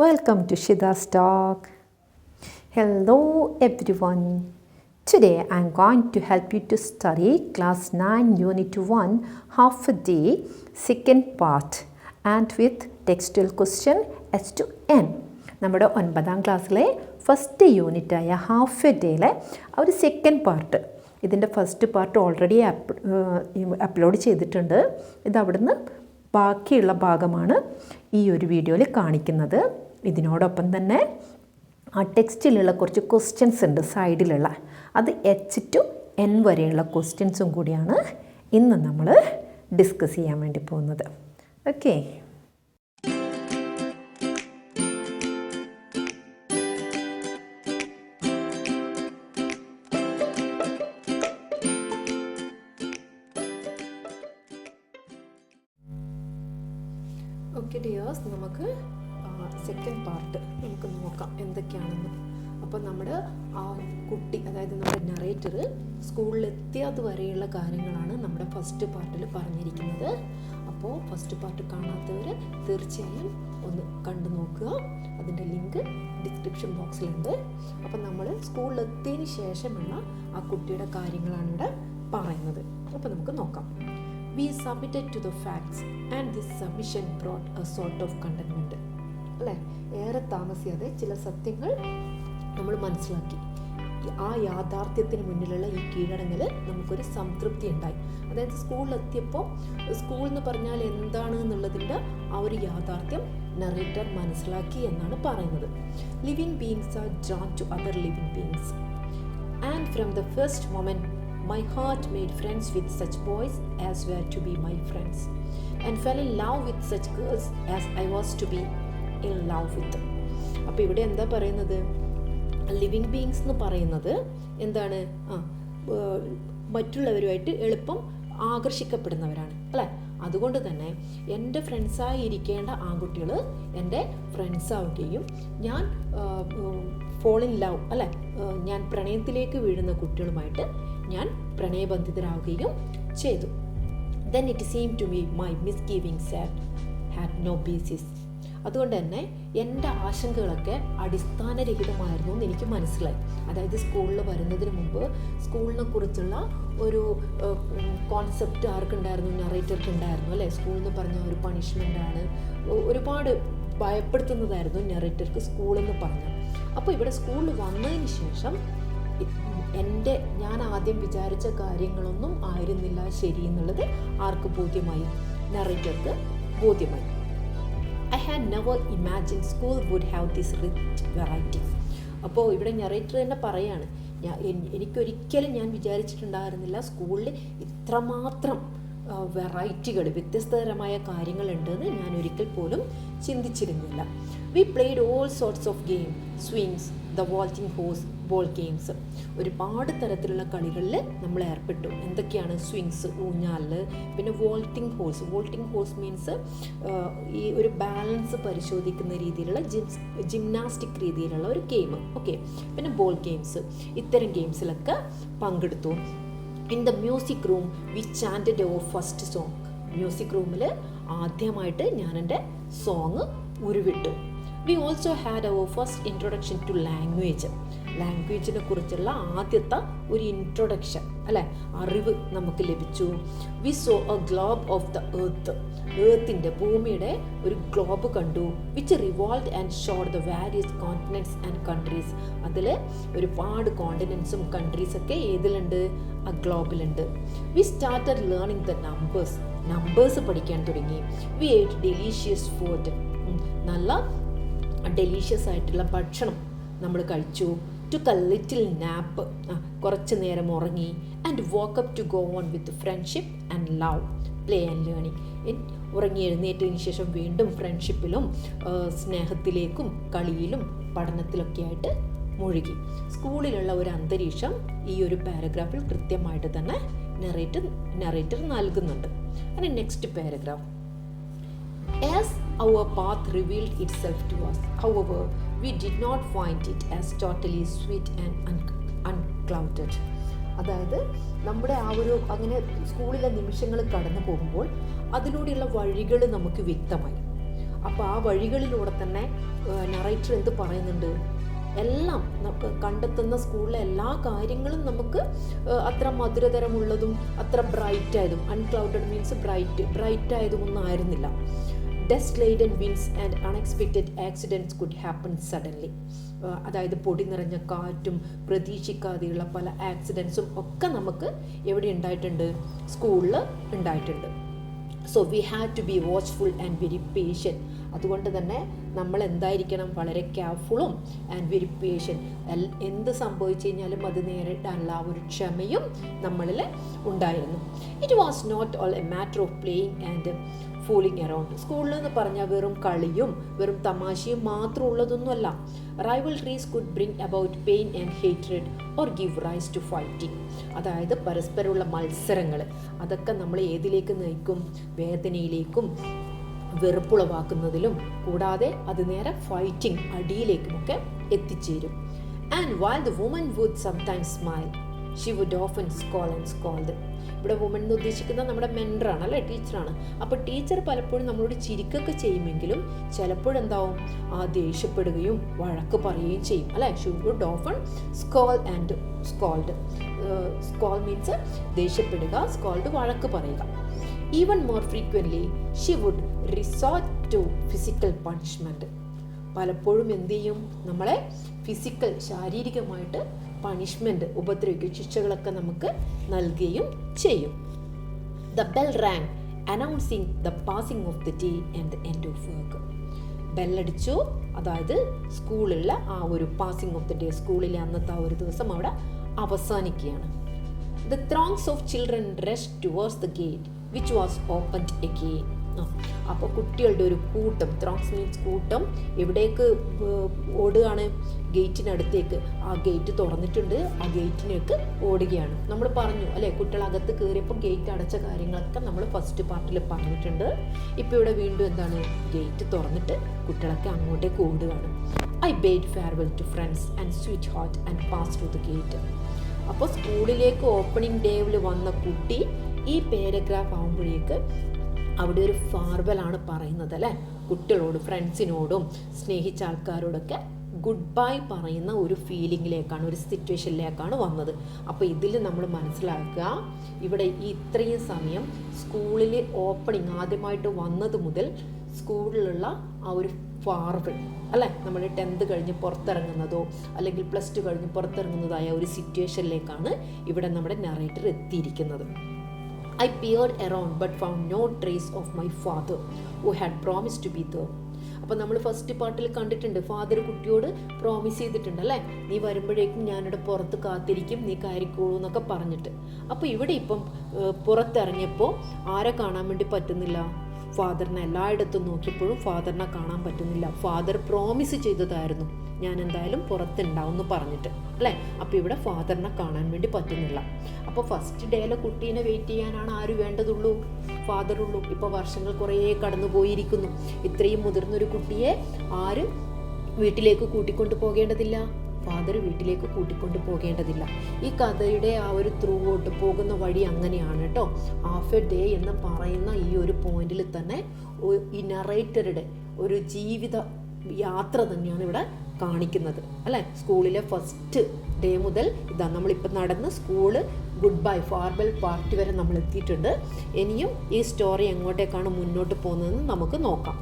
Welcome to Shida's Talk. Hello everyone. Today I am going to help you to study Class 9 Unit 1 half a day second part and with textual question S to N. നമ്മുടെ 9ാം ക്ലാസ്സിലെ first യൂണിറ്റായ half A ഡേയിലെ ആ ഒരു second part, ഇതിൻ്റെ first part already upload ചെയ്തിട്ടുണ്ട്. ഇത് അവിടുന്ന് ബാക്കിയുള്ള ഭാഗമാണ് ഈ ഒരു വീഡിയോയിൽ കാണിക്കുന്നത്. ഇതിനോടൊപ്പം തന്നെ ആ ടെക്സ്റ്റിലുള്ള കുറച്ച് ക്വസ്റ്റ്യൻസ് ഉണ്ട് സൈഡിലുള്ള, അത് H to N വരെയുള്ള ക്വസ്റ്റ്യൻസും കൂടിയാണ് ഇന്ന് നമ്മൾ ഡിസ്കസ് ചെയ്യാൻ വേണ്ടി പോകുന്നത്. ഓക്കെ, ഓക്കെ ഡിയേഴ്സ്, നമുക്ക് സെക്കൻഡ് പാർട്ട് നമുക്ക് നോക്കാം എന്തൊക്കെയാണെന്ന്. അപ്പോൾ നമ്മുടെ ആ കുട്ടി, അതായത് നമ്മുടെ നറേറ്റർ സ്കൂളിലെത്തിയത് വരെയുള്ള കാര്യങ്ങളാണ് നമ്മുടെ ഫസ്റ്റ് പാർട്ടിൽ പറഞ്ഞിരിക്കുന്നത്. അപ്പോൾ ഫസ്റ്റ് പാർട്ട് കാണാത്തവർ തീർച്ചയായും ഒന്ന് കണ്ടു നോക്കുക. അതിൻ്റെ ലിങ്ക് ഡിസ്ക്രിപ്ഷൻ ബോക്സിലുണ്ട്. അപ്പോൾ നമ്മൾ സ്കൂളിലെത്തിയതിന് ശേഷമുള്ള ആ കുട്ടിയുടെ കാര്യങ്ങളാണ് ഇവിടെ പറയുന്നത്. അപ്പോൾ നമുക്ക് നോക്കാം. We submitted to the facts and this submission brought a sort of contentment. അല്ലേ, ഏറെ താമസിയാതെ ചില സത്യങ്ങൾ നമ്മൾ മനസ്സിലാക്കി. ആ യാഥാർത്ഥ്യത്തിന് മുന്നിലുള്ള ഈ കീഴടങ്ങൽ നമുക്കൊരു സംതൃപ്തി ഉണ്ടായി. അതായത് സ്കൂളിലെത്തിയപ്പോൾ സ്കൂൾ എന്ന് പറഞ്ഞാൽ എന്താണ് എന്നുള്ളതിൻ്റെ ആ ഒരു യാഥാർത്ഥ്യം നറേറ്റർ മനസ്സിലാക്കി എന്നാണ് പറയുന്നത്. Living beings R drawn to other living beings and from the first moment my heart made friends with such boys as were to be my friends and fell in love with such girls as I was to be in love with. അപ്പോൾ ഇവിടെ എന്താ പറയുന്നത്? Living beings എന്ന് പറയുന്നത് എന്താണ്? മറ്റുള്ളവരുമായിട്ട് എളുപ്പം ആകർഷിക്കപ്പെടുന്നവരാണ് അല്ലേ. അതുകൊണ്ട് തന്നെ എൻ്റെ ഫ്രണ്ട്സായി ഇരിക്കേണ്ട ആൺകുട്ടികൾ എൻ്റെ ഫ്രണ്ട്സാവുകയും ഞാൻ ഫോൾ ഇൻ ലവ് അല്ലേ, ഞാൻ പ്രണയത്തിലേക്ക് വീഴുന്ന കുട്ടികളുമായിട്ട് ഞാൻ പ്രണയബന്ധിതരാകുകയും ചെയ്തു. Then it seemed to me my misgivings had no basis. അതുകൊണ്ട് തന്നെ എൻ്റെ ആശങ്കകളൊക്കെ അടിസ്ഥാനരഹിതമായിരുന്നു എന്ന് എനിക്ക് മനസ്സിലായി. അതായത് സ്കൂളിൽ വരുന്നതിന് മുമ്പ് സ്കൂളിനെ കുറിച്ചുള്ള ഒരു കോൺസെപ്റ്റ് ആർക്കുണ്ടായിരുന്നു? നറേറ്റർക്ക് ഉണ്ടായിരുന്നു അല്ലേ. സ്കൂൾ എന്ന് പറഞ്ഞ ഒരു പണിഷ്മെൻ്റാണ്, ഒരുപാട് ഭയപ്പെടുത്തുന്നതായിരുന്നു നറേറ്റർക്ക് സ്കൂളെന്ന് പറഞ്ഞു. അപ്പോൾ ഇവിടെ സ്കൂളിൽ വന്നതിന് ശേഷം ഞാൻ ആദ്യം വിചാരിച്ച കാര്യങ്ങളൊന്നും ആയിരുന്നില്ല ശരി എന്നുള്ളത് ആർക്ക് ബോധ്യമായി? നറേറ്റർക്ക് ബോധ്യമായി. I had never imagined school would have this rich variety. അപ്പോൾ ഇവിടെ നറേറ്റർ തന്നെ പറയാണ്, എനിക്കൊരിക്കലും ഞാൻ വിചാരിച്ചിട്ടുണ്ടായിരുന്നില്ല സ്കൂളിൽ ഇത്രമാത്രം വെറൈറ്റികൾ, വ്യത്യസ്തതരമായ കാര്യങ്ങളുണ്ടെന്ന് ഞാൻ ഒരിക്കൽ പോലും ചിന്തിച്ചിരുന്നില്ല. We played all sorts of games, swings, the vaulting horse, ball games. ഒരുപാട് തരത്തിലുള്ള കളികളിൽ നമ്മൾ ഏർപ്പെട്ടു. എന്തൊക്കെയാണ്? സ്വിങ്സ്, ഊഞ്ഞാല്, പിന്നെ vaulting horse. Vaulting horse means ഈ ഒരു ബാലൻസ് പരിശോധിക്കുന്ന രീതിയിലുള്ള ജിംനാസ്റ്റിക് രീതിയിലുള്ള ഒരു ഗെയിം. ഓക്കെ, പിന്നെ ബോൾ ഗെയിംസ്. ഇത്തരം ഗെയിംസിലൊക്കെ പങ്കെടുത്തു. In the music room we chanted our first song. Music റൂമിൽ ആദ്യമായിട്ട് ഞാൻ എൻ്റെ സോങ് ഉരുവിട്ടു. We also had our first introduction to language. ലാംഗ്വേജിനെ കുറിച്ചുള്ള ആദ്യത്തെ ഒരു ഇൻട്രൊഡക്ഷൻ അല്ലേ, അറിവ് നമുക്ക് ലഭിച്ചു. V so a globe of the earth. എർത്തിൻ്റെ, ഭൂമിയുടെ ഒരു ഗ്ലോബ് കണ്ടു. Which revolve and showed the various continents and countries. അതിൽ ഒരുപാട് കോണ്ടിനെൻറ്റ്സും കൺട്രീസൊക്കെ ഏതിലുണ്ട്? ആ ഗ്ലോബിലുണ്ട്. We started learning the numbers പഠിക്കാൻ തുടങ്ങി. വി ഏറ്റ് ഡെലീഷ്യസ് ഫുഡ്. നല്ല ഡെലീഷ്യസ് ആയിട്ടുള്ള ഭക്ഷണം നമ്മൾ കഴിച്ചു. Took a little nap. കുറച്ച് നേരം ഉറങ്ങി. And woke up to go on with friendship and love, play and learning. ഉറങ്ങി എഴുന്നേറ്റതിന് ശേഷം വീണ്ടും ഫ്രണ്ട്ഷിപ്പിലും സ്നേഹത്തിലേക്കും കളിയിലും പഠനത്തിലൊക്കെ ആയിട്ട് മുഴുകി. സ്കൂളിലുള്ള ഒരു അന്തരീക്ഷം ഈ ഒരു പാരഗ്രാഫിൽ കൃത്യമായിട്ട് തന്നെ നറേറ്റർ നൽകുന്നുണ്ട്. അങ്ങനെ next paragraph. As our path revealed itself to us, however, we did not find it as totally sweet and unclouded. അതായത് നമ്മുടെ ആ ഒരു അങ്ങനെ സ്കൂളിലെ നിമിഷങ്ങൾ കടന്നു പോകുമ്പോൾ അതിലൂടെയുള്ള വഴികൾ നമുക്ക് വ്യക്തമായി. അപ്പോൾ ആ വഴികളിലൂടെ തന്നെ നറേറ്റർ എന്ത് പറയുന്നുണ്ട്, എല്ലാം നമുക്ക് കണ്ടെത്തുന്ന സ്കൂളിലെ എല്ലാ കാര്യങ്ങളും നമുക്ക് അത്ര മധുരതരമുള്ളതും അത്ര ബ്രൈറ്റ് ആയതും, അൺക്ലൗഡഡ് മീൻസ് ബ്രൈറ്റ് ആയതും ഒന്നും ആയിരുന്നില്ല. Dust laden winds and unexpected accidents could happen suddenly. അതായത് പൊടി നിറഞ്ഞ കാറ്റും പ്രതീക്ഷിക്കാതെയുള്ള പല ആക്സിഡൻസും ഒക്കെ നമുക്ക് എവിടെ ഉണ്ടായിട്ടുണ്ട്, സ്കൂളിൽ ഉണ്ടായിട്ടുണ്ട്. So we have to be watchful and very patient. അതുകൊണ്ട് തന്നെ നമ്മൾ എന്തായിരിക്കണം, വളരെ കെയർഫുള്ളും ആൻഡ് വെരി പേഷ്യൻറ്റ്. എന്ത് സംഭവിച്ചു കഴിഞ്ഞാലും അത് നേരിടാനുള്ള ആ ഒരു ക്ഷമയും നമ്മളിൽ ഉണ്ടായിരുന്നു. It was not all a matter of playing and fooling around. സ്കൂളിൽ എന്ന് പറഞ്ഞാൽ വെറും കളിയും വെറും തമാശയും മാത്രം ഉള്ളതൊന്നുമല്ല. Rivalries could bring about pain and hatred or give rise to fighting. അതായത് പരസ്പരമുള്ള മത്സരങ്ങൾ, അതൊക്കെ നമ്മൾ ഏതിലേക്ക് നയിക്കും, വേദനയിലേക്കും വെറുപ്പുളവാക്കുന്നതിലും കൂടാതെ അത് നേരെ ഫൈറ്റിംഗ്, അടിയിലേക്കുമൊക്കെ എത്തിച്ചേരും. And while the woman would sometimes smile she would often scowl and scold. ഇവിടെ വുമൻ എന്ന് ഉദ്ദേശിക്കുന്നത് നമ്മുടെ മെൻറ്ററാണ് അല്ലേ, ടീച്ചറാണ്. അപ്പോൾ ടീച്ചർ പലപ്പോഴും നമ്മളോട് ചിരിക്കൊക്കെ ചെയ്യുമെങ്കിലും ചിലപ്പോഴെന്താവും, ദേഷ്യപ്പെടുകയും വഴക്ക് പറയുകയും ചെയ്യും അല്ലേ. She would often scowl and scold. Scowl means ദേഷ്യപ്പെടുക, സ്കോൾഡ് വഴക്ക് പറയുക. Even more frequently she would resort to physical punishment. പലപ്പോഴും എന്ത് ചെയ്യും, നമ്മളെ ഫിസിക്കൽ ശാരീരികമായിട്ട് പണിഷ്മെൻറ്റ്, ഉപദ്രവിക്കും, ശിക്ഷകളൊക്കെ നമുക്ക് നൽകുകയും ചെയ്യും. The bell rang announcing the passing of the day and the end of work. ബെല്ലടിച്ചു, അതായത് സ്കൂളിലുള്ള ആ ഒരു പാസിംഗ് ഓഫ് ദ ഡേ, സ്കൂളിലെ അന്നത്തെ ആ ഒരു ദിവസം അവിടെ അവസാനിക്കുകയാണ്. The throngs of children rush towards the gate which was opened again. അപ്പോൾ കുട്ടികളുടെ ഒരു കൂട്ടം, ത്രോങ്സ് മീൻസ് കൂട്ടം, എവിടേക്ക് ഓടുകയാണ്, ഗേറ്റിനടുത്തേക്ക്. ആ ഗേറ്റ് തുറന്നിട്ടുണ്ട്, ആ ഗേറ്റിലേക്ക് ഓടുകയാണ്. നമ്മൾ പറഞ്ഞു അല്ലേ, കുട്ടികളകത്ത് കയറിയപ്പോൾ ഗേറ്റ് അടച്ച കാര്യങ്ങളൊക്കെ നമ്മൾ ഫസ്റ്റ് പാർട്ടിൽ പറഞ്ഞിട്ടുണ്ട്. ഇപ്പോൾ ഇവിടെ വീണ്ടും എന്താണ്, ഗേറ്റ് തുറന്നിട്ട് കുട്ടികളൊക്കെ അങ്ങോട്ടേക്ക് ഓടുകയാണ്. I bade farewell to friends and sweetheart and pass through the gate. അപ്പോൾ സ്കൂളിലേക്ക് ഓപ്പണിംഗ് ഡേയിൽ വന്ന കുട്ടി ഈ പാരഗ്രാഫ് ആകുമ്പോഴേക്ക് അവിടെ ഒരു ഫാർവെലാണ് പറയുന്നത് അല്ലേ, കുട്ടികളോട്, ഫ്രണ്ട്സിനോടും സ്നേഹിച്ച ആൾക്കാരോടൊക്കെ ഗുഡ് ബൈ പറയുന്ന ഒരു ഫീലിങ്ങിലേക്കാണ്, ഒരു സിറ്റുവേഷനിലേക്കാണ് വന്നത്. അപ്പോൾ ഇതിൽ നമ്മൾ മനസ്സിലാക്കുക, ഇവിടെ ഈ ഇത്രയും സമയം സ്കൂളിൽ ഓപ്പണിംഗ് ആദ്യമായിട്ട് വന്നത് മുതൽ സ്കൂളിലുള്ള ആ ഒരു ഫാർവെൽ അല്ലേ, നമ്മൾ 10th കഴിഞ്ഞ് പുറത്തിറങ്ങുന്നതോ അല്ലെങ്കിൽ +2 കഴിഞ്ഞ് പുറത്തിറങ്ങുന്നതായ ഒരു സിറ്റുവേഷനിലേക്കാണ് ഇവിടെ നമ്മുടെ നറേറ്റർ എത്തിയിരിക്കുന്നത്. I peered around but found no trace of my father who had promised to be there. അപ്പോൾ നമ്മൾ ഫസ്റ്റ് പാർട്ടിൽ കണ്ടിട്ടുണ്ട്, ഫാദർ കുട്ടിയോട് പ്രോമിസ് ചെയ്തിട്ടുണ്ട് അല്ലേ, നീ വരുമ്പോഴേക്കും ഞാനിവിടെ പുറത്ത് കാത്തിരിക്കും, നീ കയറിക്കോളൂ എന്നൊക്കെ പറഞ്ഞിട്ട്. അപ്പോൾ ഇവിടെ ഇപ്പം പുറത്തിറങ്ങിയപ്പോൾ ആരെ കാണാൻ വേണ്ടി പറ്റുന്നില്ല, ഫാദറിനെ. എല്ലായിടത്തും നോക്കിയപ്പോഴും ഫാദറിനെ കാണാൻ പറ്റുന്നില്ല. ഫാദർ പ്രോമിസ് ചെയ്തതായിരുന്നു, ഞാൻ എന്തായാലും പുറത്തുണ്ടാവും എന്ന് പറഞ്ഞിട്ട് അല്ലേ. അപ്പോൾ ഇവിടെ ഫാദറിനെ കാണാൻ വേണ്ടി പറ്റുന്നില്ല. അപ്പോൾ ഫസ്റ്റ് ഡേയിലെ കുട്ടീനെ വെയിറ്റ് ചെയ്യാനാണ് ആര് വേണ്ടതുള്ളൂ, ഫാദറുള്ളൂ. ഇപ്പോൾ വർഷങ്ങൾ കുറേ കടന്നു പോയിരിക്കുന്നു. ഇത്രയും മുതിർന്നൊരു കുട്ടിയെ ആര് വീട്ടിലേക്ക് കൂട്ടിക്കൊണ്ട് പോകേണ്ടതില്ല, ഫാദർ വീട്ടിലേക്ക് കൂട്ടിക്കൊണ്ട് പോകേണ്ടതില്ല. ഈ കഥയുടെ ആ ഒരു ത്രൂ ഔട്ട് പോകുന്ന വഴി അങ്ങനെയാണ് കേട്ടോ. ഹാഫ് എ ഡേ എന്ന് പറയുന്ന ഈ ഒരു പോയിന്റിൽ തന്നെ ഈ നറേറ്ററുടെ ഒരു ജീവിത യാത്ര തന്നെയാണ് ഇവിടെ കാണിക്കുന്നത് അല്ലേ. സ്കൂളിലെ ഫസ്റ്റ് ഡേ മുതൽ ഇതാ നമ്മളിപ്പോൾ നടന്ന് സ്കൂള് ഗുഡ് ബൈ ഫാർവെൽ പാർട്ടി വരെ നമ്മൾ എത്തിയിട്ടുണ്ട്. ഇനിയും ഈ സ്റ്റോറി എങ്ങോട്ടേക്കാണ് മുന്നോട്ട് പോകുന്നതെന്ന് നമുക്ക് നോക്കാം.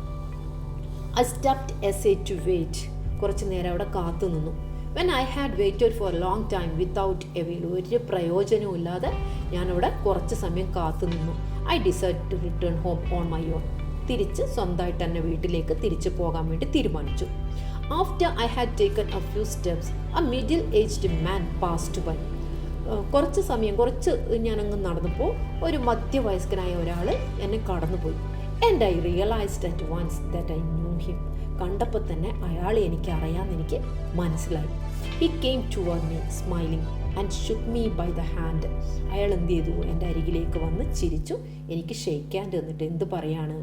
I stepped aside to wait. കുറച്ച് നേരം അവിടെ കാത്തു നിന്നു. When I had waited for a long time without avail, ഒരു പ്രയോജനവും ഇല്ലാതെ ഞാനവിടെ കുറച്ച് സമയം കാത്തു നിന്നു. I decided to return home on my own. തിരിച്ച് സ്വന്തമായിട്ട് തന്നെ വീട്ടിലേക്ക് തിരിച്ചു പോകാൻ വേണ്ടി തീരുമാനിച്ചു. After I had taken a few steps, a middle-aged man passed by. കുറച്ച് ഞാനങ്ങ് നടന്നപ്പോൾ ഒരു മധ്യവയസ്കനായ ഒരാൾ എന്നെ കടന്നുപോയി. And I realized at once that I knew him. കണ്ടപ്പോൾ തന്നെ അയാളെ എനിക്ക് അറിയാമെന്ന് എനിക്ക് മനസ്സിലായി. He came toward me smiling and shook me by the hand. അയാൾ എന്ത് ചെയ്തു, എൻ്റെ അരികിലേക്ക് വന്ന് ചിരിച്ചു, എനിക്ക് ഷെയ്ക്ക് ഹാൻഡ് തന്നിട്ട് എന്ത് പറയാണ്,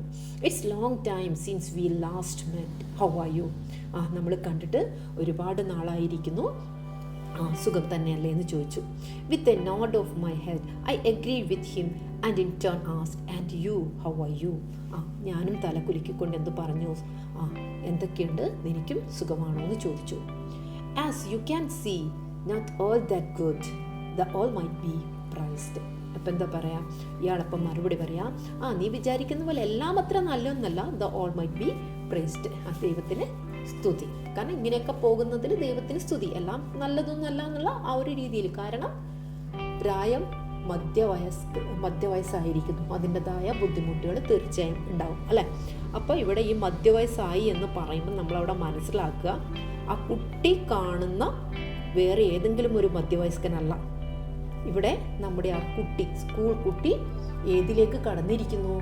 it's long time since we last met, how are U? നമ്മൾ കണ്ടിട്ട് ഒരുപാട് നാളായിരിക്കുന്നു, സുഖം തന്നെയല്ലേ എന്ന് ചോദിച്ചു. With a node of my head I agreed with him and in turn ask and you how are U. ഞാനും തല കുലുക്കിക്കൊണ്ട് എന്ത് പറഞ്ഞു, എന്തൊക്കെയുണ്ട്, എനിക്കും സുഖമാണോ എന്ന് ചോദിച്ചു. As you can see not all that good, the all might be prized. അപ്പം എന്താ പറയുക, ഇയാളപ്പം മറുപടി പറയാം, നീ വിചാരിക്കുന്ന പോലെ എല്ലാം അത്ര നല്ലൊന്നല്ല, the all might be praised, ദൈവത്തിന് സ്തുതി. കാരണം ഇങ്ങനെയൊക്കെ പോകുന്നതിൽ ദൈവത്തിന് സ്തുതി, എല്ലാം നല്ലതൊന്നല്ല എന്നുള്ള ആ ഒരു രീതിയിൽ. കാരണം പ്രായം മധ്യവയസ്സായിരിക്കുന്നു, അതിൻ്റെതായ ബുദ്ധിമുട്ടുകൾ തീർച്ചയായും ഉണ്ടാവും അല്ലേ. അപ്പോൾ ഇവിടെ ഈ മധ്യവയസ്സായി എന്ന് പറയുമ്പോൾ നമ്മളവിടെ മനസ്സിലാക്കുക, ആ കുട്ടി കാണുന്ന വേറെ ഏതെങ്കിലും ഒരു മധ്യവയസ്കനല്ല. ഇവിടെ നമ്മുടെ ആ കുട്ടി, സ്കൂൾ കുട്ടി ഏതിലേക്ക് കടന്നിരിക്കുന്നു,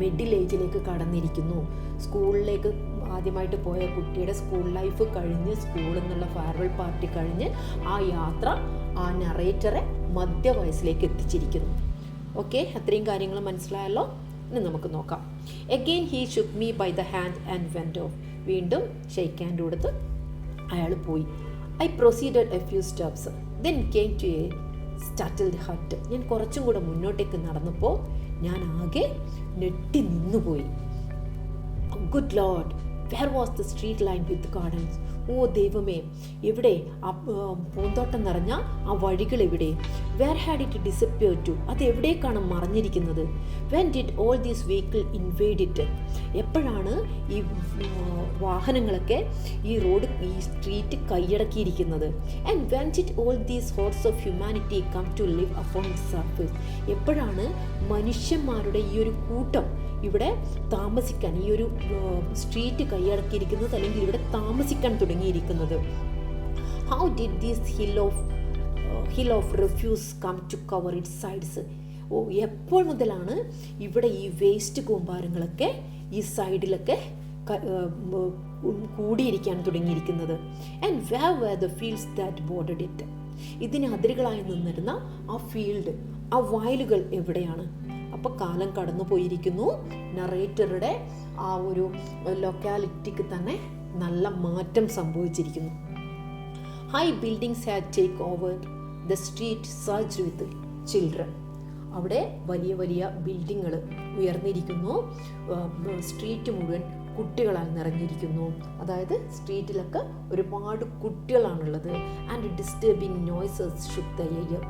മിഡിൽ ഏജിലേക്ക് കടന്നിരിക്കുന്നു. സ്കൂളിലേക്ക് ആദ്യമായിട്ട് പോയ കുട്ടിയുടെ സ്കൂൾ ലൈഫ് കഴിഞ്ഞ്, സ്കൂളിൽ നിന്നുള്ള ഫെയർവെൽ പാർട്ടി കഴിഞ്ഞ് ആ യാത്ര ആ നറേറ്ററെ മധ്യവയസ്സിലേക്ക് എത്തിച്ചിരിക്കുന്നു. ഓക്കെ, അത്രയും കാര്യങ്ങൾ മനസ്സിലായല്ലോ. ഇനി നമുക്ക് നോക്കാം. Again he shook me by the hand and went off. വീണ്ടും ഷെയ്ക്ക് ഹാൻഡ് കൊടുത്ത് അയാൾ പോയി. I proceeded a few steps then came to a startled halt. ഞാൻ കുറച്ചും കൂടെ മുന്നോട്ടേക്ക് നടന്നപ്പോൾ ഞാൻ ആകെ ഞെട്ടി നിന്നുപോയി. Good lord, where was the street lined with gardens. ഓ ദൈവമേ, എവിടെ ആ പൂന്തോട്ടം നിറഞ്ഞ ആ വഴികൾ എവിടെ? Where had it disappear to? അത് എവിടേക്കാണ് മറഞ്ഞിരിക്കുന്നത്? When did all these vehicle invade it? എപ്പോഴാണ് ഈ വാഹനങ്ങളൊക്കെ ഈ റോഡ്, ഈ സ്ട്രീറ്റ് കൈയടക്കിയിരിക്കുന്നത്? And when did all these hordes of humanity come to live upon the surface? എപ്പോഴാണ് മനുഷ്യന്മാരുടെ ഈ ഒരു കൂട്ടം ഇവിടെ താമസിക്കാൻ, ഈ ഒരു സ്ട്രീറ്റ് കൈയടക്കിയിരിക്കുന്നത്, അല്ലെങ്കിൽ ഇവിടെ താമസിക്കാൻ തുടങ്ങിയിരിക്കുന്നത്? How did these hill of refuse come to cover it sides? എപ്പോൾ മുതലാണ് ഇവിടെ ഈ വേസ്റ്റ് കൂമ്പാരങ്ങളൊക്കെ ഈ സൈഡിലൊക്കെ കൂടിയിരിക്കാൻ തുടങ്ങിയിരിക്കുന്നത്? And where where the fields that bordered it? ഇതിന് അതിരുകളായി നിന്നിരുന്ന ആ ഫീൽഡ്, ആ വയലുകൾ എവിടെയാണ്? അപ്പോൾ കാലം കടന്നു പോയിരിക്കുന്നു. നറേറ്ററുടെ ആ ഒരു ലൊക്കാലിറ്റിക്ക് തന്നെ നല്ല മാറ്റം സംഭവിച്ചിരിക്കുന്നു. High buildings had take over the street surged with children. അവിടെ വലിയ വലിയ ബിൽഡിങ്ങുകൾ ഉയർന്നിരിക്കുന്നു. സ്ട്രീറ്റ് മുഴുവൻ കുട്ടികളാൽ നിറഞ്ഞിരിക്കുന്നു. അതായത് സ്ട്രീറ്റിലൊക്കെ ഒരുപാട് കുട്ടികളാണുള്ളത്. And disturbing noises shook the air.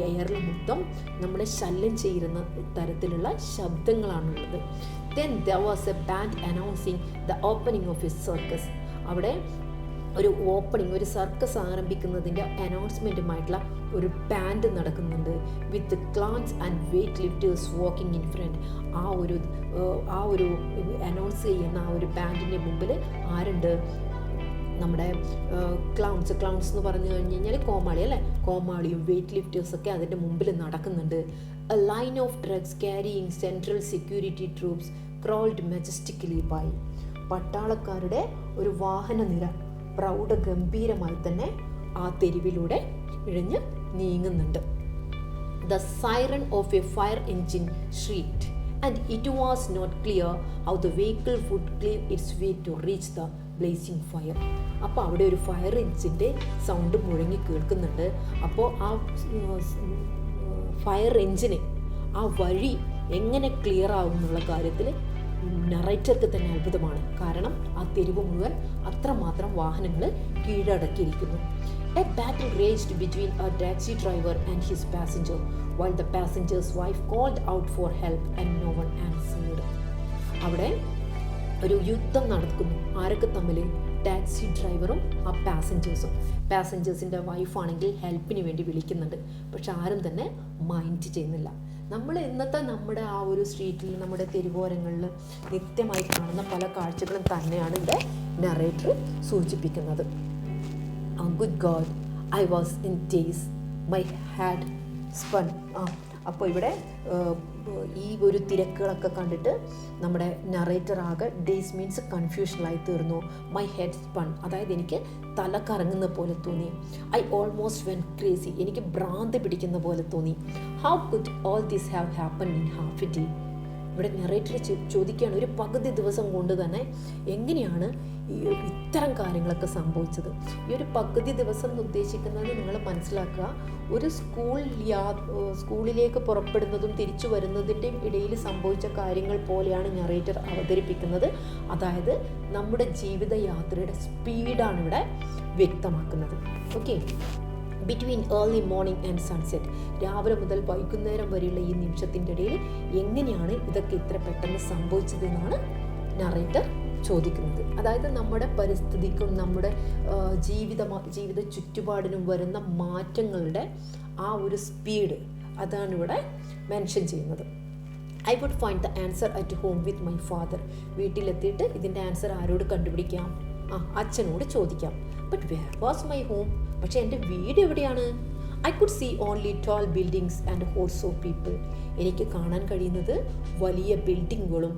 എയറിൽ മൊത്തം നമ്മളെ ശല്യം ചെയ്യുന്ന തരത്തിലുള്ള ശബ്ദങ്ങളാണുള്ളത്. Then there was a band announcing the opening of a circus. അവിടെ ഒരു ഓപ്പണിംഗ്, ഒരു സർക്കസ് ആരംഭിക്കുന്നതിൻ്റെ അനൗൺസ്മെൻറ്റുമായിട്ടുള്ള ഒരു ബാൻഡ് നടക്കുന്നുണ്ട്. With clowns and weight lifters walking in front. ആ ഒരു അനൗൺസ് ചെയ്യുന്ന ആ ഒരു ബാൻഡിൻ്റെ മുമ്പിൽ ആരുണ്ട്? നമ്മുടെ ക്ലൗൺസ് എന്ന് പറഞ്ഞു കഴിഞ്ഞാൽ കോമാളി അല്ലേ, കോമാളിയും വെയ്റ്റ് ലിഫ്റ്റേഴ്സൊക്കെ അതിൻ്റെ മുമ്പിൽ നടക്കുന്നുണ്ട്. A line of trucks carrying central security troops crawled majestically by. പട്ടാളക്കാരുടെ ഒരു വാഹന നിര പ്രൗഢഗംഭീരമായി തന്നെ ആ തെരുവിലൂടെ ഇഴഞ്ഞ് നീങ്ങുന്നുണ്ട്. The siren of a fire engine shrieked, and it was not clear how the vehicle would clear its way to reach the blazing fire. അപ്പോൾ അവിടെ ഒരു fire എഞ്ചിൻ്റെ സൗണ്ട് മുഴങ്ങി കേൾക്കുന്നുണ്ട്. അപ്പോൾ ആ ഫയർ എഞ്ചിന് ആ വഴി എങ്ങനെ ക്ലിയർ ആകും എന്നുള്ള കാര്യത്തിൽ നറേറ്റർക്ക് തന്നെ അത്ഭുതമാണ്. കാരണം ആ തെരുവ് മുഴുവൻ അത്രമാത്രം വാഹനങ്ങൾ കീഴടക്കിയിരിക്കുന്നു. A battle raged between a taxi driver and his passenger, while the passenger's wife called out for help and no one answered. അവിടെ ഒരു യുദ്ധം നടക്കുന്നു. ആരൊക്കെ തമ്മിൽ? ടാക്സി ഡ്രൈവറും ആ പാസഞ്ചേഴ്സിൻ്റെ വൈഫാണെങ്കിൽ ഹെൽപ്പിന് വേണ്ടി വിളിക്കുന്നുണ്ട്. പക്ഷെ ആരും തന്നെ മൈൻഡ് ചെയ്യുന്നില്ല. നമ്മൾ ഇന്നത്തെ നമ്മുടെ ആ ഒരു സ്ട്രീറ്റിൽ, നമ്മുടെ തെരുവോരങ്ങളിൽ നിത്യമായി കാണുന്ന പല കാഴ്ചകളും തന്നെയാണ് ഇവിടെ നറേറ്റർ സൂചിപ്പിക്കുന്നത്. Good god, I was in daze, my head spun. അപ്പോൾ ഇവിടെ ഈ ഒരു തിരക്കുകളൊക്കെ കണ്ടിട്ട് നമ്മുടെ നറേറ്റർ ആകെ, ഡേയ്സ് മീൻസ് കൺഫ്യൂഷനായി തീർന്നു. മൈ ഹെഡ് സ്പൺ, അതായത് എനിക്ക് തല കറങ്ങുന്ന പോലെ തോന്നി. ഐ ഓൾമോസ്റ്റ് വെൻ ക്രേസി, എനിക്ക് ഭ്രാന്തി പിടിക്കുന്ന പോലെ തോന്നി. How could all this have happen in half a day? ഇവിടെ നെറേറ്റർ ചോദിക്കുകയാണ്, ഒരു പകുതി ദിവസം കൊണ്ട് തന്നെ എങ്ങനെയാണ് ഈ ഇത്തരം കാര്യങ്ങളൊക്കെ സംഭവിച്ചത്. ഈ ഒരു പകുതി ദിവസം എന്ന് ഉദ്ദേശിക്കുന്നത് നിങ്ങൾ മനസ്സിലാക്കുക, ഒരു സ്കൂളിലേക്ക് പുറപ്പെടുന്നതും തിരിച്ചു വരുന്നതിൻ്റെയും ഇടയിൽ സംഭവിച്ച കാര്യങ്ങൾ പോലെയാണ് നെറേറ്റർ അവതരിപ്പിക്കുന്നത്. അതായത് നമ്മുടെ ജീവിതയാത്രയുടെ സ്പീഡാണ് ഇവിടെ വ്യക്തമാക്കുന്നത്. Okay, between early morning and sunset, രാവിലെ മുതൽ വൈകുന്നേരം വരെയുള്ള ഈ നിമിഷത്തിൻ്റെ ഇടയിൽ എങ്ങനെയാണ് ഇതൊക്കെ ഇത്ര പെട്ടെന്ന് സംഭവിച്ചതെന്നാണ് നറേറ്റർ ചോദിക്കുന്നത്. അതായത് നമ്മുടെ പരിസ്ഥിതിക്കും നമ്മുടെ ജീവിത ചുറ്റുപാടിനും വരുന്ന മാറ്റങ്ങളുടെ ആ ഒരു സ്പീഡ് അതാണ് ഇവിടെ മെൻഷൻ ചെയ്യുന്നത്. I would find the answer at home with my father. വീട്ടിലെത്തിയിട്ട് ഇതിൻ്റെ ആൻസർ ആരോട് കണ്ടുപിടിക്കാം? അച്ഛനോട് ചോദിക്കാം. But where was my home? പക്ഷേ എൻ്റെ വീട് എവിടെയാണ്? I could see only tall buildings and hordes of people. എനിക്ക് കാണാൻ കഴിയുന്നത് വലിയ ബിൽഡിങ്ങുകളും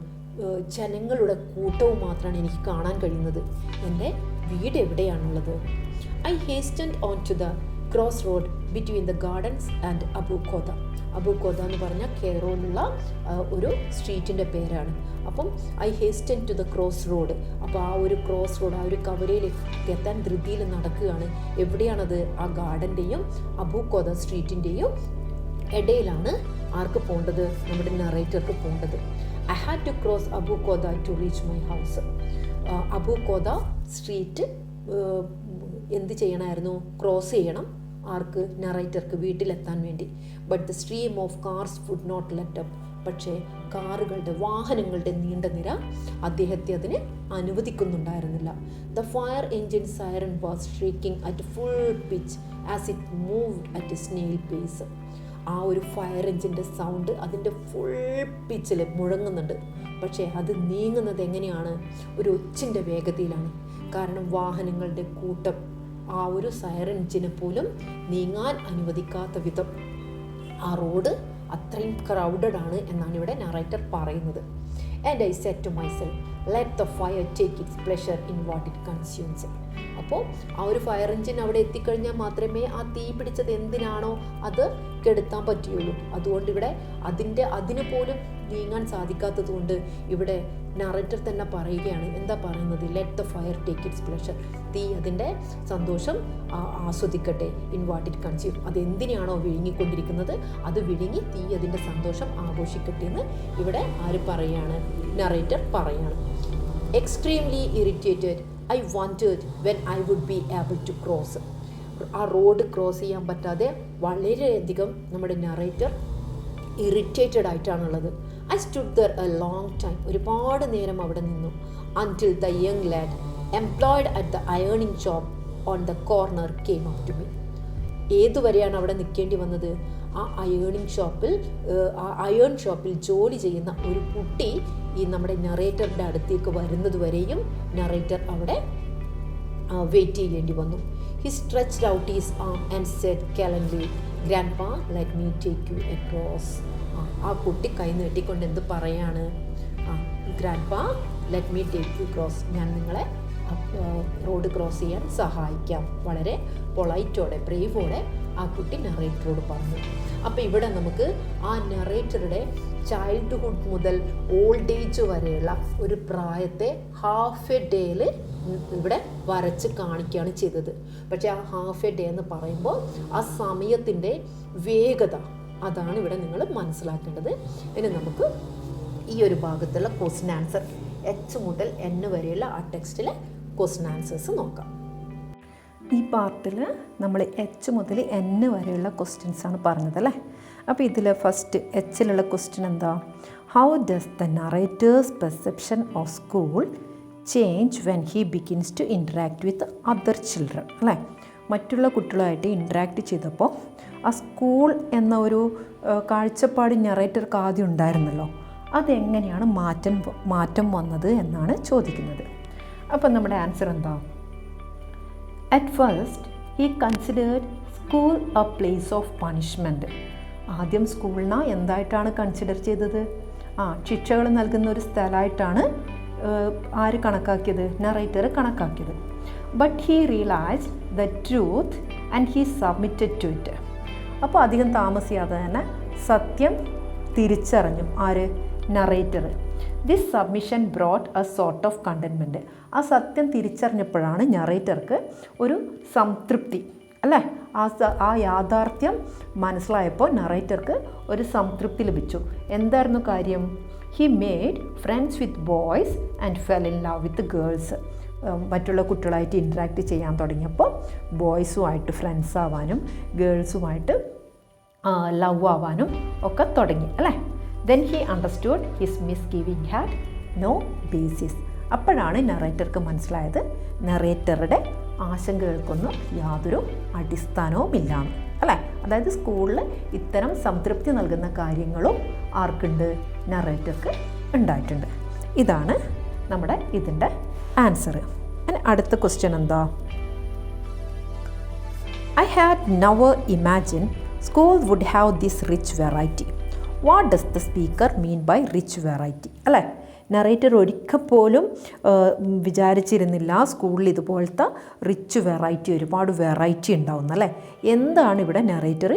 ജനങ്ങളുടെ കൂട്ടവും മാത്രമാണ് എനിക്ക് കാണാൻ കഴിയുന്നത്. എൻ്റെ വീട് എവിടെയാണുള്ളത്? I hastened on to the cross road between the gardens and Abu Khoda. Abu Khoda എന്ന് പറഞ്ഞാൽ കെയ്റോയിലുള്ള ഒരു സ്ട്രീറ്റിൻ്റെ പേരാണ്. അപ്പം I hasten to the cross road. അപ്പോൾ ആ ഒരു ക്രോസ് റോഡ്, ആ ഒരു കവലയിലേക്ക് എത്താൻ ധൃതിയിൽ നടക്കുകയാണ്. എവിടെയാണത്? ആ ഗാർഡൻ്റെയും അബുഖോദ സ്ട്രീറ്റിൻ്റെയും ഇടയിലാണ് ആർക്ക് പോകേണ്ടത്? നമ്മുടെ നറേറ്റർക്ക് പോകേണ്ടത്. I had to cross Abu Qoda to reach my house. Abu Khoda street എന്ത് ചെയ്യണമായിരുന്നു? ക്രോസ് ചെയ്യണം. ആർക്ക്? നറേറ്റർക്ക് വീട്ടിലെത്താൻ വേണ്ടി. But the stream of cars would not let up. പക്ഷേ വാഹനങ്ങളുടെ നീണ്ട നിര അദ്ദേഹത്തെ അതിന് അനുവദിക്കുന്നുണ്ടായിരുന്നില്ല. The fire engine siren was shrieking at full pitch as it move at snail pace. ആ ഒരു ഫയർ എൻജിൻ്റെ സൗണ്ട് അതിൻ്റെ ഫുൾ പിച്ചിൽ മുഴങ്ങുന്നുണ്ട്. പക്ഷേ അത് നീങ്ങുന്നത് എങ്ങനെയാണ്? ഒരു ഒച്ചിൻ്റെ വേഗതയിലാണ്. കാരണം വാഹനങ്ങളുടെ കൂട്ടം ആ ഒരു ഫയർ എൻജിനെ പോലും നീങ്ങാൻ അനുവദിക്കാത്ത വിധം ആ റോഡ് അത്രയും ക്രൗഡഡ് ആണ് എന്നാണ് ഇവിടെ നറേറ്റർ പറയുന്നത്. And I said to myself, let the fire take its pleasure in what it consumes. അപ്പോൾ ആ ഒരു ഫയർ എൻജിൻ അവിടെ എത്തിക്കഴിഞ്ഞാൽ മാത്രമേ ആ തീ പിടിച്ചത് എന്തിനാണോ അത് കെടുത്താൻ പറ്റുകയുള്ളൂ. അതുകൊണ്ട് ഇവിടെ അതിന് പോലും നീങ്ങാൻ സാധിക്കാത്തത് കൊണ്ട് ഇവിടെ നറേറ്റർ തന്നെ പറയുകയാണ്. എന്താ പറയുന്നത്? Let the fire take its pleasure. തീ അതിൻ്റെ സന്തോഷം ആസ്വദിക്കട്ടെ. In what it consume. അതെന്തിനാണോ വിഴുങ്ങിക്കൊണ്ടിരിക്കുന്നത് അത് വിഴുങ്ങി തീ അതിൻ്റെ സന്തോഷം ആഘോഷിക്കട്ടെ എന്ന് ഇവിടെ ആര് പറയുകയാണ്? നറേറ്റർ പറയുകയാണ്. Extremely irritated I wanted when I would be able to cross. ആ റോഡ് ക്രോസ് ചെയ്യാൻ പറ്റാതെ വളരെയധികം നമ്മുടെ നറേറ്റർ ഇറിറ്റേറ്റഡ് ആയിട്ടാണുള്ളത്. I stood there a long time. ഒരുപാട് നേരം അവിടെ നിന്നു. Until the young lad employed at the ironing shop on the corner came up to me. ഏതുവരെയാണ് അവിടെ നിൽക്കേണ്ടി വന്നത്? ആ അയേൺ ഷോപ്പിൽ ജോലി ചെയ്യുന്ന ഒരു കുട്ടി ഈ നമ്മുടെ നറേറ്ററിൻ്റെ അടുത്തേക്ക് വരുന്നത് വരെയും നറേറ്റർ അവിടെ വെയിറ്റ് ചെയ്യേണ്ടി വന്നു. He stretched out his arm and said gallantly, grandpa let me take you across. ആ കുട്ടി കൈ നീട്ടിക്കൊണ്ട് എന്ത് പറയാണ്? Grandpa let me take you cross. ഞാൻ നിങ്ങളെ റോഡ് ക്രോസ് ചെയ്യാൻ സഹായിക്കാം. വളരെ പൊളൈറ്റോടെ ബ്രേവോടെ ആ കുട്ടി നറേറ്ററോട് പറഞ്ഞു. അപ്പോൾ ഇവിടെ നമുക്ക് ആ നറേറ്ററുടെ ചൈൽഡ്ഹുഡ് മുതൽ ഓൾഡ് ഏജ് വരെയുള്ള ഒരു പ്രായത്തെ ഹാഫ് എ ഡേയിൽ ഇവിടെ വരച്ച് കാണിക്കുകയാണ് ചെയ്തത്. പക്ഷേ ആ ഹാഫ് എ ഡേ എന്ന് പറയുമ്പോൾ ആ സമയത്തിൻ്റെ വേഗത അതാണ് ഇവിടെ നിങ്ങൾ മനസ്സിലാക്കേണ്ടത്. ഇനി നമുക്ക് ഈ ഒരു ഭാഗത്തുള്ള ക്വസ്റ്റ്യൻ ആൻസർ എച്ച് മുതൽ എൻ വരെയുള്ള ആ ടെക്സ്റ്റിലെ ക്വസ്റ്റ്യൻ ആൻസേഴ്സ് നോക്കാം. ഈ പാർട്ടിൽ നമ്മൾ എച്ച് മുതൽ എൻ വരെയുള്ള ക്വസ്റ്റ്യൻസാണ് പറഞ്ഞതല്ലേ. അപ്പോൾ ഇതിൽ ഫസ്റ്റ് എച്ചിലുള്ള ക്വസ്റ്റ്യൻ എന്താ? How does the narrator's perception of school change when he begins to interact with other children അല്ലേ? മറ്റുള്ള കുട്ടികളായിട്ട് ഇൻറ്ററാക്ട് ചെയ്തപ്പോൾ ആ സ്കൂൾ എന്ന ഒരു കാഴ്ചപ്പാട് നറേറ്റർക്ക് ആദ്യം ഉണ്ടായിരുന്നല്ലോ, അതെങ്ങനെയാണ് മാറ്റം വന്നത് എന്നാണ് ചോദിക്കുന്നത്. അപ്പം നമ്മുടെ ആൻസർ എന്താ? At first he considered school A place of punishment. ആദ്യം സ്കൂളിനെ എന്തായിട്ടാണ് കൺസിഡർ ചെയ്തത്? ശിക്ഷകൾ നൽകുന്ന ഒരു സ്ഥലമായിട്ടാണ് ആര് കണക്കാക്കിയത്? നറേറ്റർ കണക്കാക്കിയത്. But he realised the truth and he submitted to it. അപ്പോൾ അധികം താമസിയാതെ തന്നെ സത്യം തിരിച്ചറിഞ്ഞു ആര്? Narrator. This submission brought a sort of contentment. ആ സത്യം തിരിച്ചറിഞ്ഞപ്പോഴാണ് നറേറ്റർക്ക് ഒരു സംതൃപ്തി, അല്ലേ? ആ യാഥാർത്ഥ്യം മനസ്സിലായപ്പോൾ നറേറ്റർക്ക് ഒരു സംതൃപ്തി ലഭിച്ചു. എന്തായിരുന്നു കാര്യം? He made friends with boys and fell in love with girls. മറ്റുള്ള കുട്ടികളായിട്ട് ഇൻട്രാക്ട് ചെയ്യാൻ തുടങ്ങിയപ്പോൾ ബോയ്സുമായിട്ട് ഫ്രണ്ട്സ് ആവാനും ഗേൾസുമായിട്ട് ലവ് ആവാനും ഒക്കെ തുടങ്ങി, അല്ലേ? Then he understood his misgiving had no basis. അപ്പോഴാണ് നറേറ്റർക്ക് മനസ്സിലായത് നറേറ്ററുടെ ആശങ്കകൾക്കൊന്നും യാതൊരു അടിസ്ഥാനവുമില്ലാന്ന്, അല്ലേ? അതായത് സ്കൂളിൽ ഇത്തരം സംതൃപ്തി നൽകുന്ന കാര്യങ്ങളും ആർക്കുണ്ട്? നറേറ്റർക്ക് ഉണ്ടായിട്ടുണ്ട്. ഇതാണ് നമ്മുടെ ഇതിൻ്റെ ആൻസർ. അടുത്ത ക്വസ്റ്റ്യൻ എന്താ? I had never imagine school would have this rich variety. What does the speaker mean by rich variety? അല്ലേ? നറേറ്റർ ഒരിക്കൽ പോലും വിചാരിച്ചിരുന്നില്ല സ്കൂളിൽ ഇതുപോലത്തെ റിച്ച് വെറൈറ്റി, ഒരുപാട് വെറൈറ്റി ഉണ്ടാവുന്ന, അല്ലേ? എന്താണ് ഇവിടെ നറേറ്റർ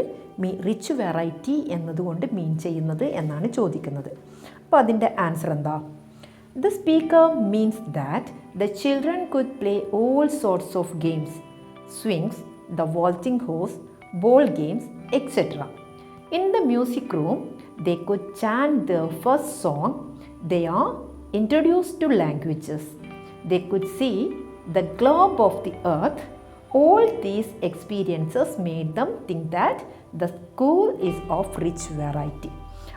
റിച്ച് വെറൈറ്റി എന്നതുകൊണ്ട് മീൻ ചെയ്യുന്നത് എന്നാണ് ചോദിക്കുന്നത്. അപ്പോൾ അതിൻ്റെ ആൻസർ എന്താ? The speaker means that the children could play all sorts of games, swings, the vaulting horse, ball games, etc. In the music room, they could chant their first song. They are introduced to languages. They could see the globe of the earth. All these experiences made them think that the school is of rich variety.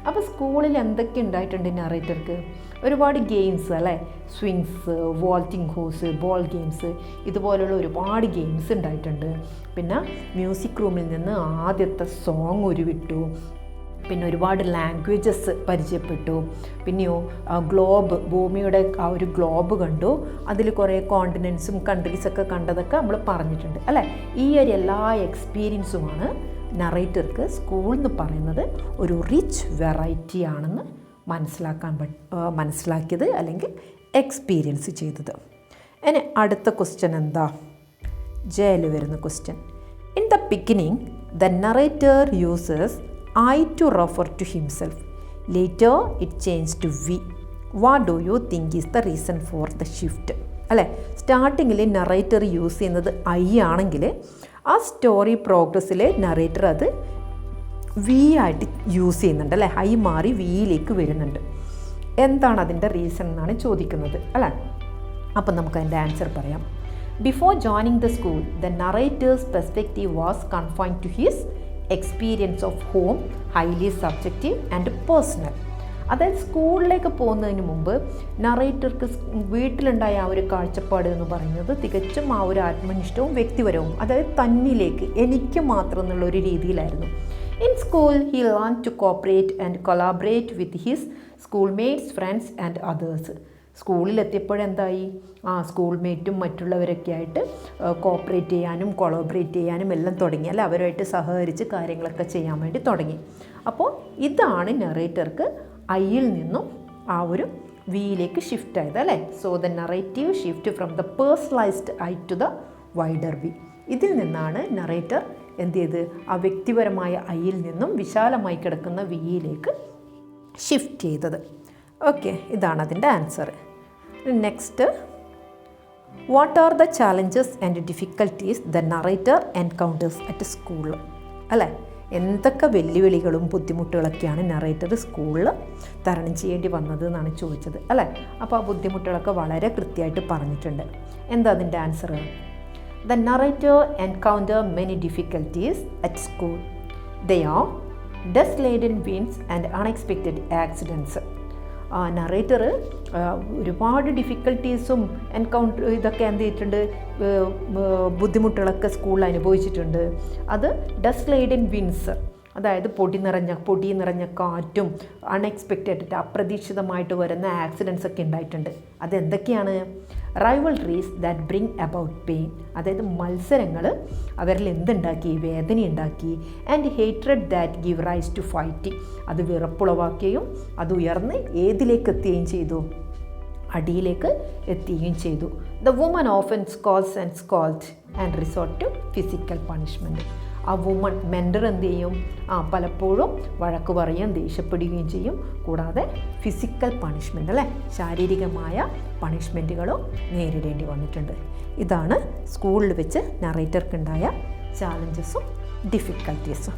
അപ്പോൾ സ്കൂളിൽ എന്തൊക്കെ ഉണ്ടായിട്ടുണ്ട് നറേറ്റർക്ക്? ഒരുപാട് games, അല്ലേ? Swings, vaulting horse, ball games, ഇതുപോലുള്ള ഒരുപാട് games ഉണ്ടായിട്ടുണ്ട്. പിന്നെ മ്യൂസിക് റൂമിൽ നിന്ന് ആദ്യത്തെ സോങ് ഉരുവിട്ടു. പിന്നെ ഒരുപാട് ലാംഗ്വേജസ് പരിചയപ്പെട്ടു. പിന്നെയോ ഗ്ലോബ്, ഭൂമിയുടെ ആ ഒരു ഗ്ലോബ് കണ്ടു. അതിൽ കുറേ കോണ്ടിനെൻസും കൺട്രീസൊക്കെ കണ്ടതൊക്കെ നമ്മൾ പറഞ്ഞിട്ടുണ്ട്, അല്ലേ? ഈ ഒരു എല്ലാ എക്സ്പീരിയൻസുമാണ് നറേറ്റർക്ക് സ്കൂൾ എന്ന് പറയുന്നത് ഒരു റിച്ച് വെറൈറ്റി ആണെന്ന് മനസ്സിലാക്കിയത് അല്ലെങ്കിൽ എക്സ്പീരിയൻസ് ചെയ്തത്. ഇനി അടുത്ത ക്വസ്റ്റ്യൻ എന്താ? ജയിൽ വരുന്ന question. In the beginning the narrator uses I to refer to himself. Later it changed to we. What do you think is the reason for the shift? അല്ലേ? സ്റ്റാർട്ടിങ്ങിൽ നറേറ്റർ യൂസ് ചെയ്യുന്നത് I ആണെങ്കിൽ ആ story പ്രോഗ്രസ്സിൽ narrator അത് V ആയിട്ട് use ചെയ്യുന്നുണ്ട്, അല്ലേ? I മാറി വിയിലേക്ക് വരുന്നുണ്ട്. എന്താണ് അതിൻ്റെ റീസൺ എന്നാണ് ചോദിക്കുന്നത്, അല്ലേ? അപ്പം നമുക്ക് അതിൻ്റെ ആൻസർ പറയാം. Before joining the school the narrator's perspective was confined to his experience of home, highly subjective and personal. അതായത് സ്കൂളിലേക്ക് പോകുന്നതിന് മുമ്പ് നറേറ്റർക്ക് വീട്ടിലുണ്ടായ ആ ഒരു കാഴ്ചപ്പാട് എന്ന് പറയുന്നത് തികച്ചും ആ ഒരു ആത്മനിഷ്ഠവും വ്യക്തിപരവും, അതായത് തന്നിലേക്ക്, എനിക്ക് മാത്രം എന്നുള്ള ഒരു രീതിയിലായിരുന്നു. In school he learn to cooperate and collaborate with his schoolmates, friends and others. സ്കൂളിലെത്തിയപ്പോഴെന്തായി? സ്കൂൾമേറ്റും മറ്റുള്ളവരൊക്കെ ആയിട്ട് കോപ്പറേറ്റ് ചെയ്യാനും കൊളാബറേറ്റ് ചെയ്യാനും എല്ലാം തുടങ്ങി, അല്ല? അവരുമായിട്ട് സഹകരിച്ച് കാര്യങ്ങളൊക്കെ ചെയ്യാൻ വേണ്ടി തുടങ്ങി. അപ്പോൾ ഇതാണ് നറേറ്റർക്ക് ഐയിൽ നിന്നും ആ ഒരു വിയിലേക്ക് ഷിഫ്റ്റ് ആയത്, അല്ലേ? So the narrative shift from the personalised I to the wider we. ഇതിൽ നിന്നാണ് നറേറ്റർ എന്ത് ചെയ്ത് ആ വ്യക്തിപരമായ ഐയിൽ നിന്നും വിശാലമായി കിടക്കുന്ന വിയിലേക്ക് ഷിഫ്റ്റ് ചെയ്തത്. ഓക്കെ, ഇതാണ് അതിൻ്റെ answer. Next, what are the challenges and difficulties the narrator encounters at school? അല്ലേ? എന്തൊക്കെ വെല്ലുവിളികളും ബുദ്ധിമുട്ടുകളൊക്കെയാണ് നറേറ്റർ സ്കൂളിൽ തരണം ചെയ്യേണ്ടി വന്നത് എന്നാണ് ചോദിച്ചത്, അല്ലേ? അപ്പോൾ ആ ബുദ്ധിമുട്ടുകളൊക്കെ വളരെ കൃത്യമായിട്ട് പറഞ്ഞിട്ടുണ്ട്. എന്താ അതിൻ്റെ answer? The narrator encounter many difficulties at school. They are dust laden winds and unexpected accidents. Narrator ഒരുപാട് ഡിഫിക്കൽട്ടീസും ഇതൊക്കെ എന്ത് ചെയ്തിട്ടുണ്ട്, ബുദ്ധിമുട്ടുകളൊക്കെ സ്കൂളിൽ അനുഭവിച്ചിട്ടുണ്ട്. അത് ഡസ്റ്റ് ലേഡൻ വിൻഡ്സ്, അതായത് പൊടി നിറഞ്ഞ കാറ്റും അൺഎക്സ്പെക്റ്റഡ് അപ്രതീക്ഷിതമായിട്ട് വരുന്ന ആക്സിഡൻസ് ഒക്കെ ഉണ്ടായിട്ടുണ്ട്. അതെന്തൊക്കെയാണ്? Rivalries that bring about pain, അതായത് മത്സരങ്ങൾ അവരിൽ എന്തുണ്ടാക്കി? വേദനയുണ്ടാക്കി. And hatred that give rise to fighting, അത് വിറപ്പുളവാക്കുകയും അത് ഉയർന്ന് ഏതിലേക്ക് എത്തുകയും ചെയ്തു? അടിയിലേക്ക് എത്തുകയും ചെയ്തു. The woman often scolds and scold and resort to physical punishment. ആ വുമൺ മെൻറ്റർ എന്ത് ചെയ്യും, പലപ്പോഴും വഴക്ക് പറയുകയും ദേഷ്യപ്പെടുകയും ചെയ്യും. കൂടാതെ ഫിസിക്കൽ പണിഷ്മെൻ്റ് അല്ലേ, ശാരീരികമായ പണിഷ്മെൻറ്റുകളും നേരിടേണ്ടി വന്നിട്ടുണ്ട്. ഇതാണ് സ്കൂളിൽ വെച്ച് നറേറ്റർക്കുണ്ടായ ചാലഞ്ചസും ഡിഫിക്കൽട്ടീസും.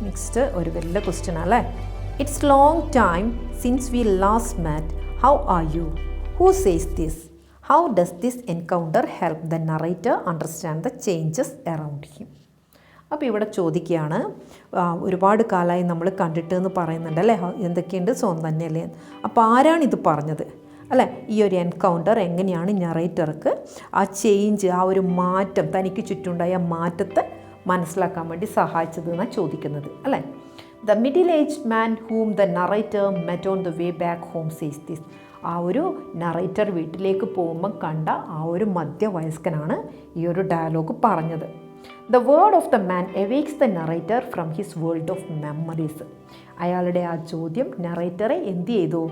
നെക്സ്റ്റ് ഒരു വലിയ ക്വസ്റ്റ്യൻ അല്ലേ. It's long time since we last met, how are you, who says this, how does this encounter help the narrator understand the changes around him. അപ്പോൾ ഇവിടെ ചോദിക്കുകയാണ്, ഒരുപാട് കാലമായി നമ്മൾ കണ്ടിട്ട് എന്ന് പറയുന്നുണ്ട് അല്ലേ, എന്തൊക്കെയുണ്ട് സ്വന്തം തന്നെയല്ലേ. അപ്പോൾ ആരാണിത് പറഞ്ഞത് അല്ലേ? ഈ ഒരു എൻകൗണ്ടർ എങ്ങനെയാണ് നറേറ്റർക്ക് ആ ചേഞ്ച്, ആ ഒരു മാറ്റം, തനിക്ക് ചുറ്റുണ്ടായ മാറ്റത്തെ മനസ്സിലാക്കാൻ വേണ്ടി സഹായിച്ചത് എന്നാണ് ചോദിക്കുന്നത് അല്ലേ. The middle age man ഹൂം the narrator met on the way back home says this. ആ ഒരു നറേറ്റർ വീട്ടിലേക്ക് പോകുമ്പം കണ്ട ആ ഒരു മധ്യവയസ്കനാണ് ഈ ഒരു ഡയലോഗ് പറഞ്ഞത്. The word of the man awakes the narrator from his world of memories. അയാളുടെ ആ ചോദ്യം നറേറ്ററെ എന്ത് ചെയ്തു,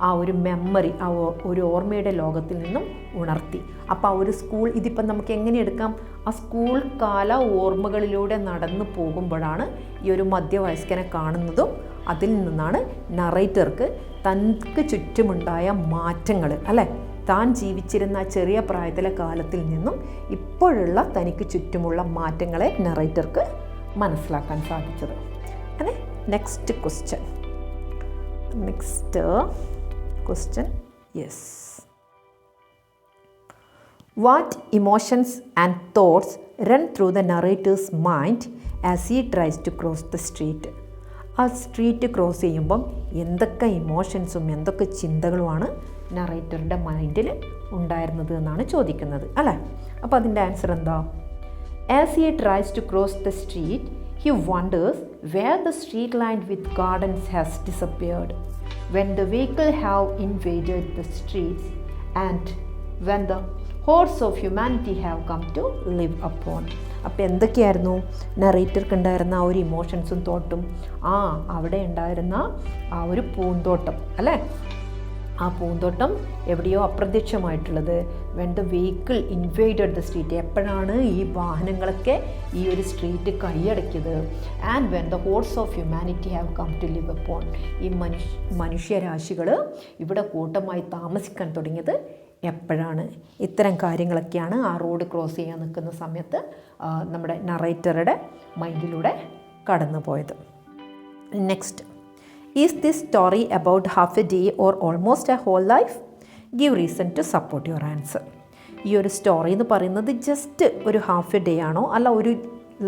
ആ ഒരു മെമ്മറി, ആ ഒരു ഓർമ്മയുടെ ലോകത്തിൽ നിന്നും ഉണർത്തി. അപ്പോൾ ആ ഒരു സ്കൂൾ, ഇതിപ്പം നമുക്ക് എങ്ങനെ എടുക്കാം, ആ സ്കൂൾ കാല ഓർമ്മകളിലൂടെ നടന്നു പോകുമ്പോഴാണ് ഈ ഒരു മധ്യവയസ്കനെ കാണുന്നതും അതിൽ നിന്നാണ് നറേറ്റർക്ക് തനിക്ക് ചുറ്റുമുണ്ടായ മാറ്റങ്ങൾ അല്ലേ, താൻ ജീവിച്ചിരുന്ന ചെറിയ പ്രായത്തിലെ കാലത്തിൽ നിന്നും ഇപ്പോഴുള്ള തനിക്ക് ചുറ്റുമുള്ള മാറ്റങ്ങളെ നറേറ്റർക്ക് മനസ്സിലാക്കാൻ സാധിച്ചത്. അതെ, next question. Yes. What emotions and thoughts run through the narrator's mind as he tries to cross the street? ആ സ്ട്രീറ്റ് ക്രോസ് ചെയ്യുമ്പം എന്തൊക്കെ ഇമോഷൻസും എന്തൊക്കെ ചിന്തകളുമാണ് നറേറ്ററുടെ മൈൻഡിൽ ഉണ്ടായിരുന്നത് എന്നാണ് ചോദിക്കുന്നത് അല്ലേ. അപ്പോൾ അതിൻ്റെ ആൻസർ എന്താ? As he tries to cross the street, he wonders where the street lined with gardens has disappeared, when the vehicle have invaded the streets, and when the hordes of humanity have come to live upon. അപ്പോൾ എന്തൊക്കെയായിരുന്നു നറേറ്റർക്ക് ഉണ്ടായിരുന്ന ആ ഒരു ഇമോഷൻസും തോട്ടും? അവിടെ ഉണ്ടായിരുന്ന ആ ഒരു പൂന്തോട്ടം അല്ലേ, ആ പൂന്തോട്ടം എവിടെയോ അപ്രത്യക്ഷമായിട്ടുള്ളത്. When the vehicle invaded the street, എപ്പോഴാണ് ഈ വാഹനങ്ങളൊക്കെ ഈ ഒരു സ്ട്രീറ്റ് കൈയടക്കിയത്. And when the hordes of humanity have come to live upon, ഈ മനുഷ്യരാശികൾ ഇവിടെ കൂട്ടമായി താമസിക്കാൻ തുടങ്ങിയത് എപ്പോഴാണ്. ഇത്തരം കാര്യങ്ങളൊക്കെയാണ് ആ റോഡ് ക്രോസ് ചെയ്യാൻ നിൽക്കുന്ന സമയത്ത് നമ്മുടെ നറേറ്ററുടെ മൈൻഡിലൂടെ കടന്നു പോയത്. Next, Is this story about half a day or almost a whole life? Give reason to support your answer. ഈ ഒരു സ്റ്റോറി എന്ന് പറയുന്നത് ജസ്റ്റ് ഒരു ഹാഫ് എ ഡേ ആണോ അല്ല ഒരു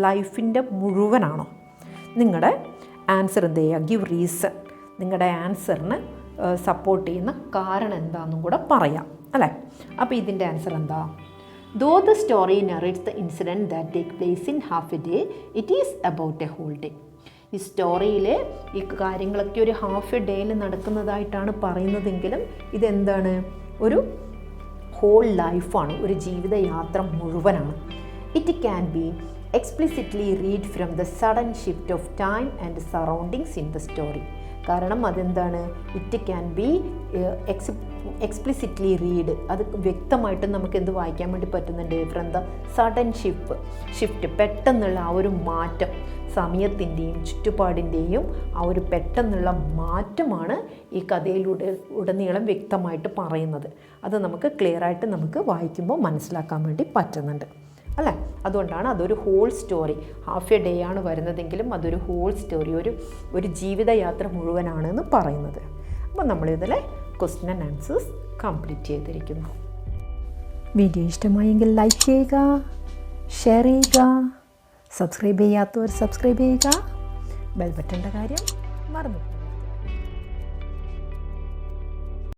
ലൈഫിൻ്റെ മുഴുവനാണോ? നിങ്ങളുടെ ആൻസർ എന്ത് ചെയ്യുക? Give reason. നിങ്ങളുടെ ആൻസറിന് സപ്പോർട്ട് ചെയ്യുന്ന കാരണം എന്താണെന്നും കൂടെ പറയാം അല്ലേ. അപ്പോൾ ഇതിൻ്റെ ആൻസർ എന്താ? Though the story narrates the incident that take place in half a day, it is about a whole day. ഈ സ്റ്റോറിയിൽ ഈ കാര്യങ്ങളൊക്കെ ഒരു ഹാഫ് എ ഡേയിൽ നടക്കുന്നതായിട്ടാണ് പറയുന്നതെങ്കിലും ഇതെന്താണ്? ഒരു ഹോൾ ലൈഫാണ്, ഒരു ജീവിതയാത്ര മുഴുവനാണ്. It can be explicitly read from the sudden shift of time and surroundings in the story. കാരണം അതെന്താണ്? It can be explicitly read, അത് വ്യക്തമായിട്ട് നമുക്ക് എന്ത് വായിക്കാൻ വേണ്ടി പറ്റുന്നുണ്ട്? ഫ്രം ദ സഡൻ ഷിഫ്റ്റ്, പെട്ടെന്നുള്ള ആ ഒരു മാറ്റം, സമയത്തിൻ്റെയും ചുറ്റുപാടിൻ്റെയും ആ ഒരു പെട്ടെന്നുള്ള മാറ്റമാണ് ഈ കഥയിലൂടെ ഉടനീളം വ്യക്തമായിട്ട് പറയുന്നത്. അത് നമുക്ക് ക്ലിയറായിട്ട് നമുക്ക് വായിക്കുമ്പോൾ മനസ്സിലാക്കാൻ വേണ്ടി പറ്റുന്നുണ്ട് അല്ലേ. അതുകൊണ്ടാണ് അതൊരു whole story, half a day ആണ് വരുന്നതെങ്കിലും അതൊരു ഹോൾ സ്റ്റോറി, ഒരു ജീവിതയാത്ര മുഴുവനാണെന്ന് പറയുന്നത്. അപ്പോൾ നമ്മളിതിൽ ക്വസ്റ്റ്യൻ ആൻഡ് ആൻസേഴ്സ് കംപ്ലീറ്റ് ചെയ്തിരിക്കുന്നു. വീഡിയോ ഇഷ്ടമായെങ്കിൽ ലൈക്ക് ചെയ്യുക, ഷെയർ ചെയ്യുക, സബ്സ്ക്രൈബ് ചെയ്യാത്തവർ സബ്സ്ക്രൈബ് ചെയ്യുക, ബെൽ ബട്ടൻ്റെ കാര്യം മറന്നു.